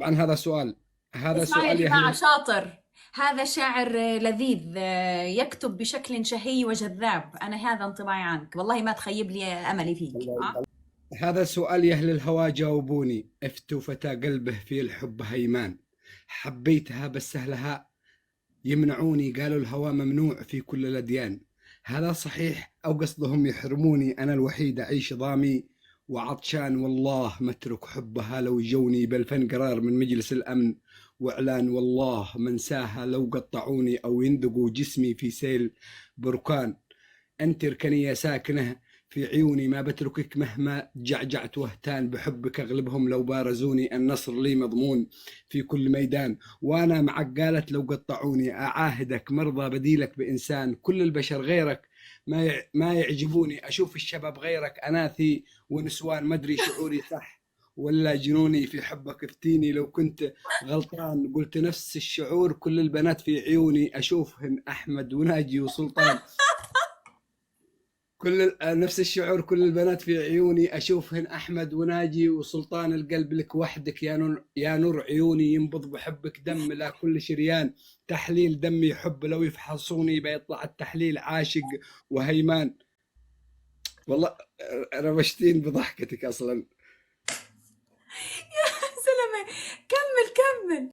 طبعا هذا اسمعوا يا سؤال جماعة، يهل. شاطر. هذا شاعر لذيذ، يكتب بشكل شهي وجذاب. أنا هذا انطباعي عنك، والله ما تخيب لي أملي فيك. هذا سؤال يا أهل الهوى جاوبوني. افتوا فتى قلبه في الحب هيمان، حبيتها بس أهلها يمنعوني، قالوا الهوى ممنوع في كل الأديان. هذا صحيح أو قصدهم يحرموني؟ أنا الوحيد أعيش ضامي وعطشان، والله ما اترك حبها لو جوني، بالفن قرار من مجلس الأمن وإعلان، والله منساها لو قطعوني أو يندقوا جسمي في سيل بركان. أنت اركني يا ساكنة في عيوني، ما بتركك مهما جعجعت وهتان، بحبك أغلبهم لو بارزوني، النصر لي مضمون في كل ميدان. وأنا معك قالت لو قطعوني، أعاهدك مرضى بديلك بإنسان، كل البشر غيرك ما يعجبوني، أشوف الشباب غيرك أناثي ونسوان، مدري شعوري صح ولا جنوني في حبك، افتيني لو كنت غلطان. قلت نفس الشعور، كل البنات في عيوني أشوفهن أحمد وناجي وسلطان. نفس الشعور، كل البنات في عيوني أشوفهن أحمد وناجي وسلطان، القلب لك وحدك يا نور، يا نور عيوني، ينبض بحبك دم لا كل شريان، تحليل دمي حب لو يفحصوني بيطلع التحليل عاشق وهيمان. والله روشتين بضحكتك أصلا.